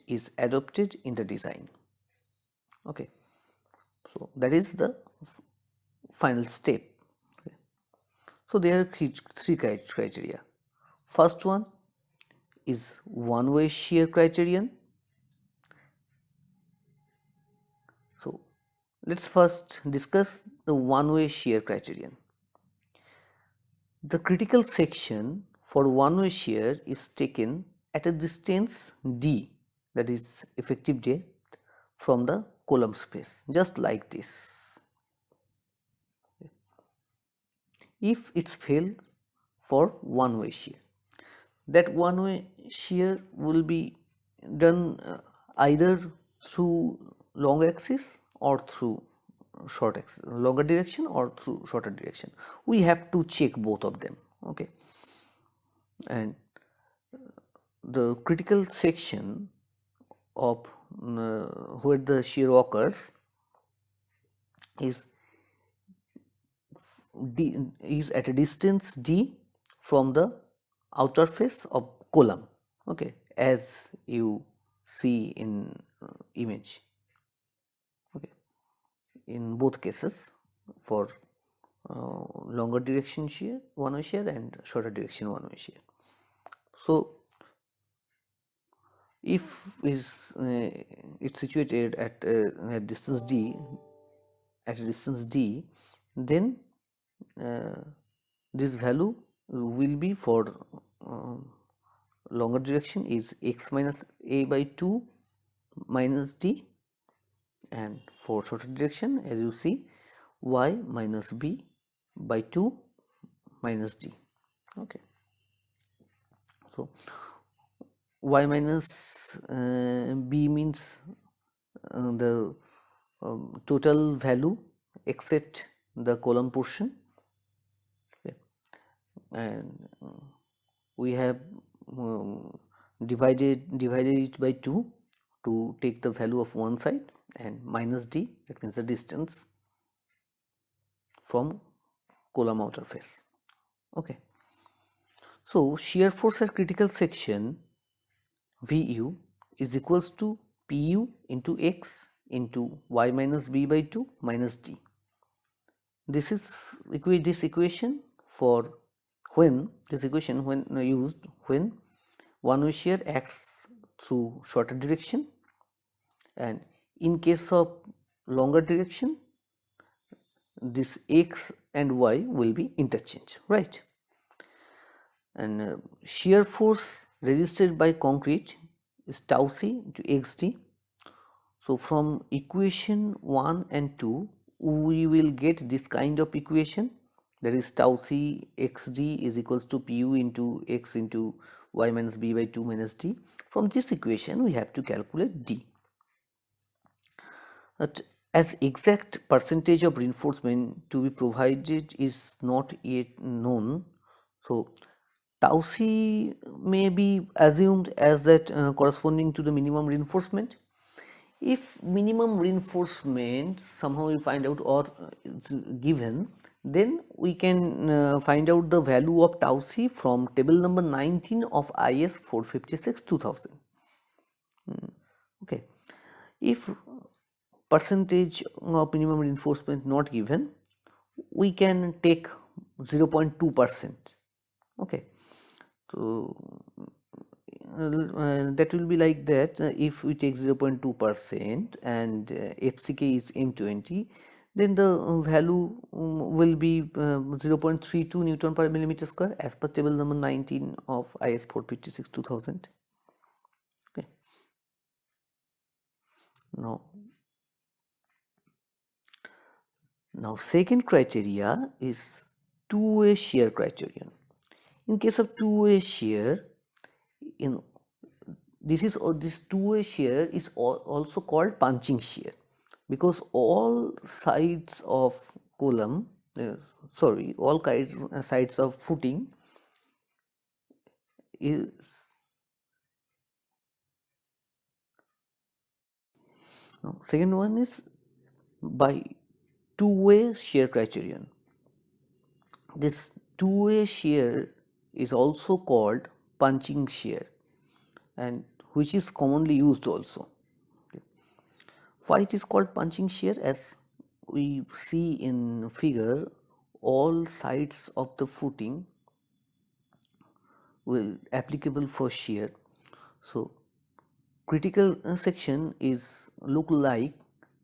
is adopted in the design. Okay, so that is the final step. Okay. So there are three criteria. First one is one-way shear criterion. So let's first discuss the one-way shear criterion. The critical section for one-way shear is taken at a distance d, that is effective depth, from the column space, just like this. If it fails for one-way shear, that one-way shear will be done either through long axis or through short axis, longer direction or through shorter direction. We have to check both of them. Okay, and the critical section of where the shear occurs is is at a distance d from the outer face of column. Okay, as you see in image. Okay, in both cases for longer direction shear, one-way shear, and shorter direction one-way shear. So if it's situated at a distance d, then this value will be for longer direction is x minus a by 2 minus d, and for shorter direction, as you see, y minus b by 2 minus d. Okay, so y minus b means the total value except the column portion. Okay. And we have divided it by 2 to take the value of one side, and minus d, that means the distance from column outer face. Okay, so shear force at critical section Vu is equals to Pu into x into y minus b by 2 minus d. This is this equation for when used when one-way shear acts through shorter direction, and in case of longer direction, this x and y will be interchanged, right? And shear force resisted by concrete is tau c into xd. So from equation 1 and 2, we will get this kind of equation, that is tau c xd is equals to pu into x into y minus b by 2 minus d. From this equation we have to calculate d. But as exact percentage of reinforcement to be provided is not yet known, so tau c may be assumed as that corresponding to the minimum reinforcement. If minimum reinforcement somehow we find out or it's given, then we can find out the value of tau c from table number 19 of IS 456 2000. Okay, if percentage of minimum reinforcement not given, we can take 0.2%. okay, so that will be like that. If we take 0.2% and FCK is M20, then the value will be 0.32 Newton per millimeter square as per table number 19 of IS 456 2000. Okay. Now second criteria is two-way shear criterion. In case of two-way shear, this two-way shear is also called punching shear, because all sides of column, all sides of footing is second one is by two-way shear criterion. This two-way shear is also called punching shear, and which is commonly used also. Why it is called punching shear? As we see in figure, all sides of the footing will applicable for shear. So critical section is look like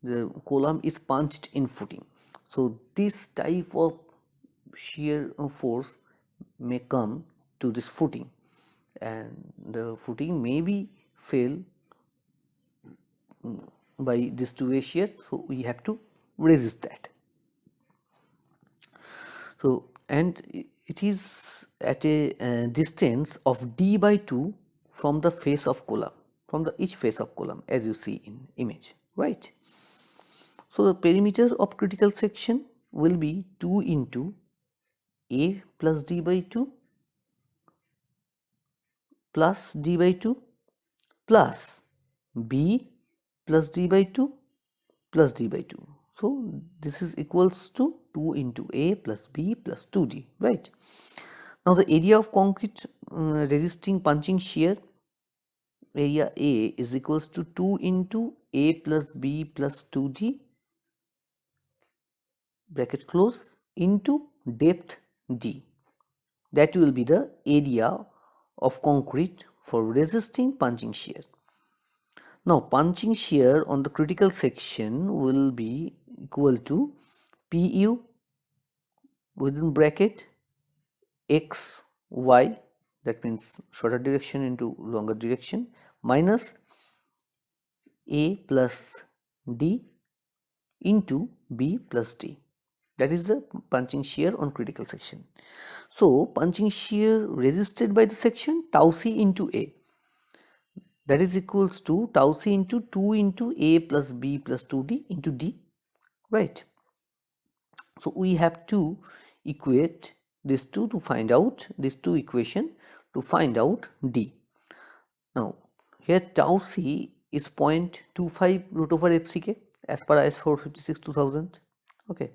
the column is punched in footing. So this type of shear force may come to this footing, and the footing may be fail by this two-way shear, so we have to resist that. So, and it is at a distance of d by 2 from the face of column, from the each face of column, as you see in image, right? So the perimeter of critical section will be 2 into a plus d by 2 plus d by 2 plus b plus d by 2 plus d by 2. So this is equals to 2 into a plus b plus 2d, right? Now the area of concrete resisting punching shear, area A is equals to 2 into a plus b plus 2d, bracket close, into depth d. That will be the area of concrete for resisting punching shear. Now punching shear on the critical section will be equal to Pu within bracket x y, that means shorter direction into longer direction, minus a plus d into b plus d. That is the punching shear on critical section. So punching shear resisted by the section tau c into a, that is equals to tau c into 2 into a plus b plus 2d into d, right? So we have to equate these two to find out, these two equation to find out d. Now here tau c is 0.25 root over fck as per IS 456 2000. Okay.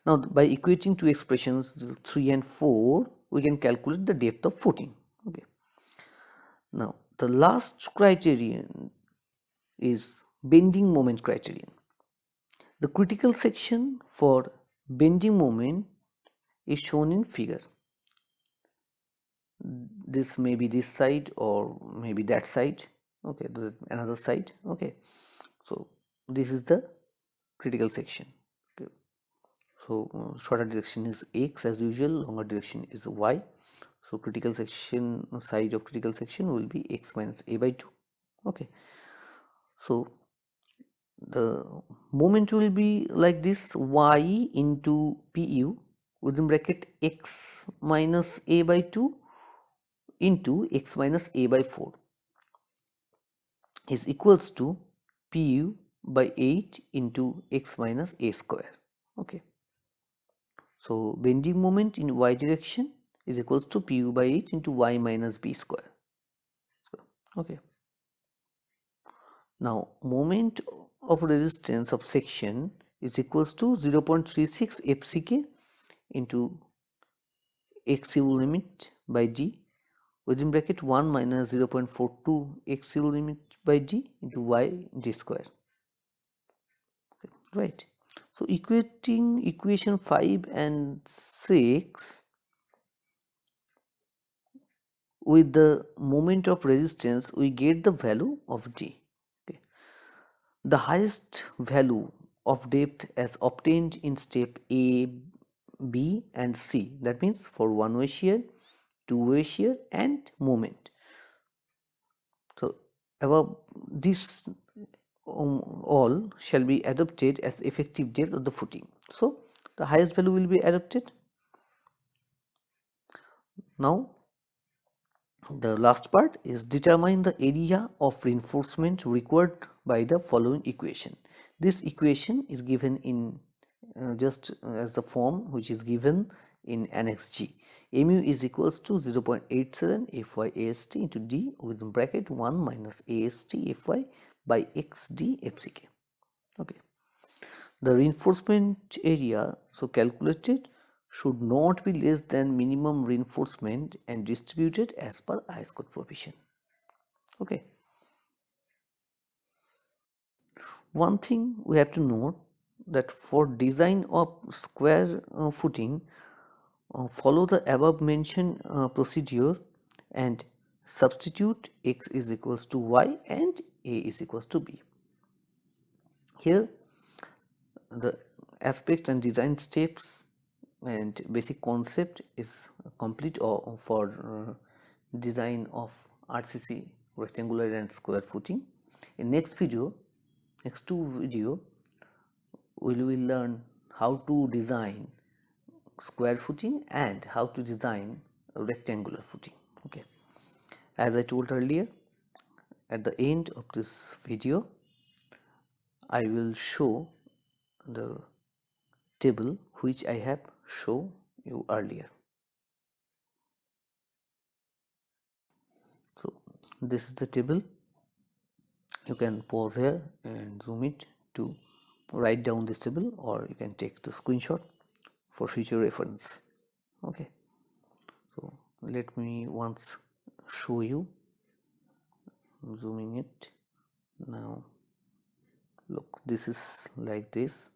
Now by equating two expressions 3 and 4, we can calculate the depth of footing. Okay. Now the last criterion is bending moment criterion. The critical section for bending moment is shown in figure. This may be this side or maybe that side. Okay, another side. Okay, so this is the critical section. Okay. So shorter direction is x as usual, longer direction is y. So critical section side of critical section will be x minus a by 2. Okay, so the moment will be like this, y into pu within bracket x minus a by 2 into x minus a by 4 is equals to pu by 8 into x minus a square. Okay, so bending moment in y direction is equals to pu by 8 into y minus b square. Okay, now moment of resistance of section is equals to 0.36 fck into x u limit by d within bracket 1 minus 0.42 x u limit by d into y d square. Okay, right. So equating equation 5 and 6 with the moment of resistance, we get the value of d. Okay. The highest value of depth as obtained in step A, B and C, that means for one-way shear, two-way shear and moment. So above this all shall be adopted as effective depth of the footing. So the highest value will be adopted. Now the last part is determine the area of reinforcement required by the following equation. This equation is given in just as the form which is given in annex G. Mu is equals to 0.87 Fy AST into D within bracket 1 minus AST Fy by XD FCK. Okay. The reinforcement area so calculated should not be less than minimum reinforcement and distributed as per IS code provision. Okay. one thing we have to note that for design of square footing, follow the above mentioned procedure and substitute x is equals to y and a is equals to b. Here the aspects and design steps and basic concept is complete for design of RCC rectangular and square footing. In next two video we will learn how to design square footing and how to design a rectangular footing. Okay, as I told earlier, at the end of this video I will show the table which I have shown you earlier. So this is the table. You can pause here and zoom it to write down this table, or you can take the screenshot for future reference. Okay, so let me once show you, I'm zooming it now. Look, this is like this.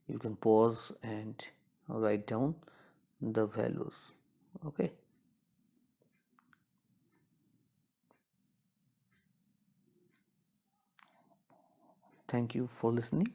You can pause and write down the values. Okay, thank you for listening.